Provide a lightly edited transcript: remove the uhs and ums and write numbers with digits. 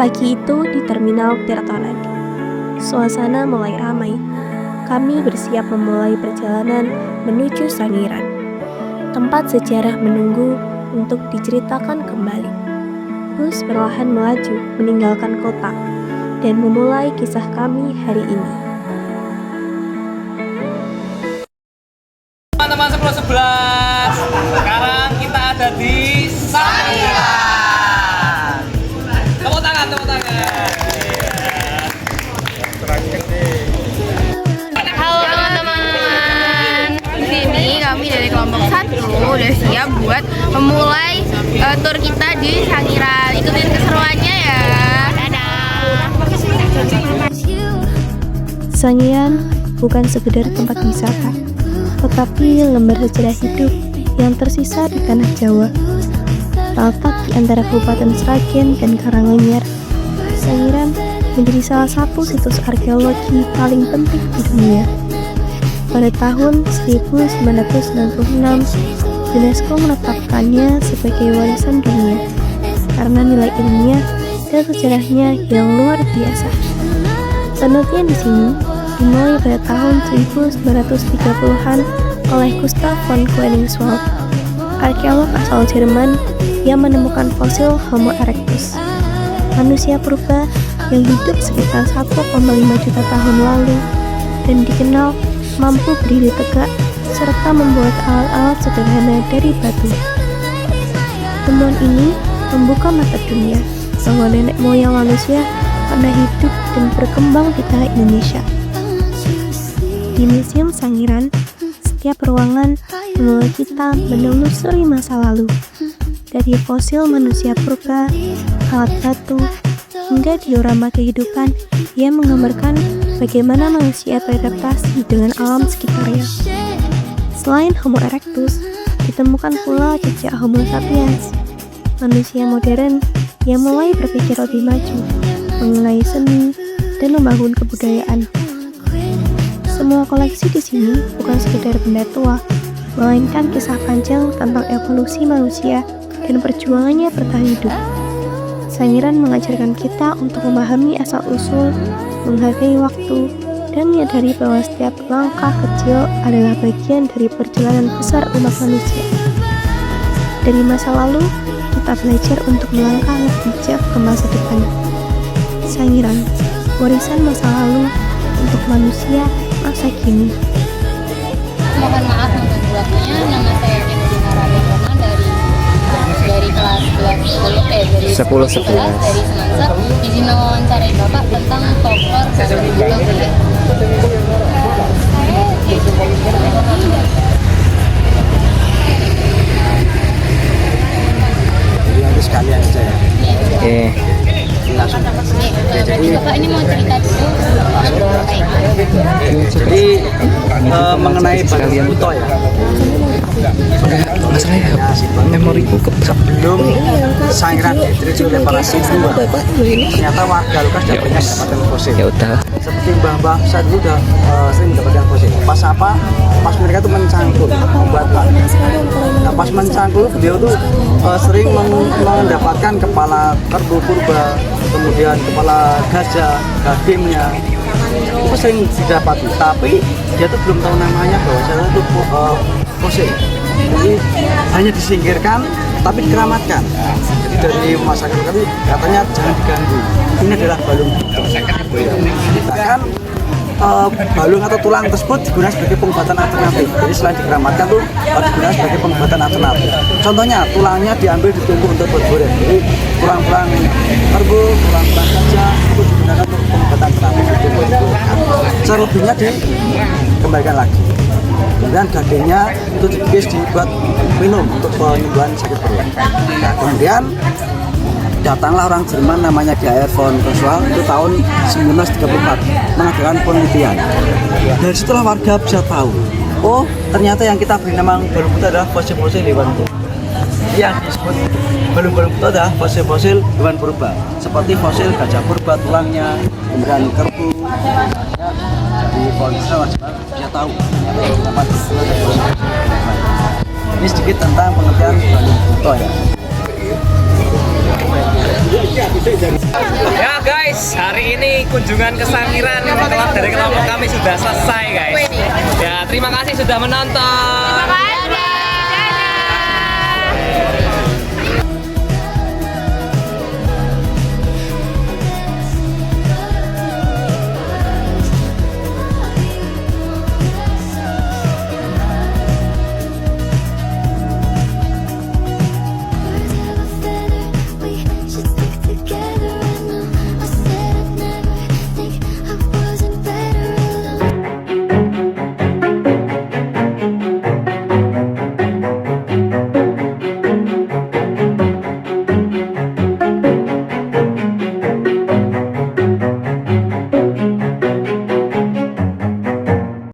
Pagi itu di Terminal Tirtonadi, suasana mulai ramai. Kami bersiap memulai perjalanan menuju Sangiran, tempat sejarah menunggu untuk diceritakan kembali. Bus perlahan melaju meninggalkan kota dan memulai kisah kami hari ini. Teman-teman 10-11, sekarang kita ada di Sangiran. Tepuk tangan. Halo teman-teman, di sini kami dari kelompok 1 udah siap buat memulai tur kita di Sangiran. Ikutin keseruannya ya. Dadah. Sangiran bukan sekedar tempat wisata, tetapi lembar sejarah hidup yang tersisa di tanah Jawa. Terletak di antara Kabupaten Sragen dan Karanganyar, Sangiran menjadi salah satu situs arkeologi paling penting di dunia. Pada tahun 1996, UNESCO menetapkannya sebagai warisan dunia karena nilai ilmiah dan sejarahnya yang luar biasa. Penelitian di sini dimulai pada tahun 1930-an oleh Gustav von Koenigswald, arkeolog asal Jerman yang menemukan fosil Homo erectus, manusia purba yang hidup sekitar 1,5 juta tahun lalu dan dikenal mampu berdiri tegak serta membuat alat-alat sederhana dari batu. Temuan ini membuka mata dunia bahwa nenek moyang manusia pernah hidup dan berkembang di tanah Indonesia. Di Museum Sangiran, setiap ruangan membawa kita menelusuri masa lalu, dari fosil manusia purba, alat batu, hingga diorama kehidupan yang menggambarkan bagaimana manusia beradaptasi dengan alam sekitarnya. Selain Homo erectus, ditemukan pula jejak Homo sapiens, manusia modern yang mulai berpikir lebih maju mengenai seni dan membangun kebudayaan. Semua koleksi di sini bukan sekedar benda tua, melainkan kisah panjang tentang evolusi manusia dan perjuangannya bertahan hidup. Sangiran mengajarkan kita untuk memahami asal-usul, menghargai waktu, dan menyadari bahwa setiap langkah kecil adalah bagian dari perjalanan besar umat manusia. Dari masa lalu, kita belajar untuk melangkah lebih bijak ke masa depan. Sangiran, warisan masa lalu untuk manusia masa kini. Mohon maaf untuk belakangnya, nama saya Kendina Raditya dari kelas 10 dari Semansa. Izin mewawancarai Bapak tentang folklor dan budaya. Nanti sekalian aja ya. Langsung. Berarti Bapak ini mau cerita dulu. Jadi mengenai Balung Buto ya. Masalahnya memoriku Sebelum Sangiran diteliti oleh para siswa, ternyata warga Lukas sudah banyak mendapatkan fosil. ya udah. Seperti mbah-mbah saat dulu sudah sering mendapatkan fosil. Pas mereka tuh mencangkul, membuat bak. Nah, pas mencangkul beliau tuh sering mendapatkan kepala kerbau purba, kemudian kepala gajah, gadingnya itu sering didapati. Tapi dia tuh belum tahu namanya bahwa saya itu fosil. Jadi hanya disingkirkan tapi dikeramatkan. Jadi dari masyarakat kami katanya jangan diganggu. Ini adalah balung buto. Bahkan balung atau tulang tersebut digunakan sebagai pengobatan alternatif. Jadi selain dikeramatkan tuh digunakan sebagai pengobatan alternatif. Contohnya tulangnya diambil ditumbuk untuk bergoreng. Jadi tulang-tulang kerbau, tulang-tulang gajah itu digunakan untuk pengobatan alternatif ditumbuk. Selebihnya dikembalikan lagi. Kemudian dagingnya itu dikikis dibuat minum untuk penyembuhan sakit perut. Nah, kemudian datanglah orang Jerman namanya Geyer von Koenigswald itu tahun 1934 mengadakan penelitian. Dari situlah warga bisa tahu, oh ternyata yang kita beri nama balung buto adalah fosil-fosil hewan purba. Yang disebut balung-balung buto adalah fosil-fosil hewan purba, seperti fosil gajah purba tulangnya, kemudian kerbau. Di Koenigswald dia tahu ternyata ini sedikit tentang pengertian balung buto ya. kunjungan ke Sangiran dari kelompok kami sudah selesai guys. Ya terima kasih sudah menonton. Terima kasih.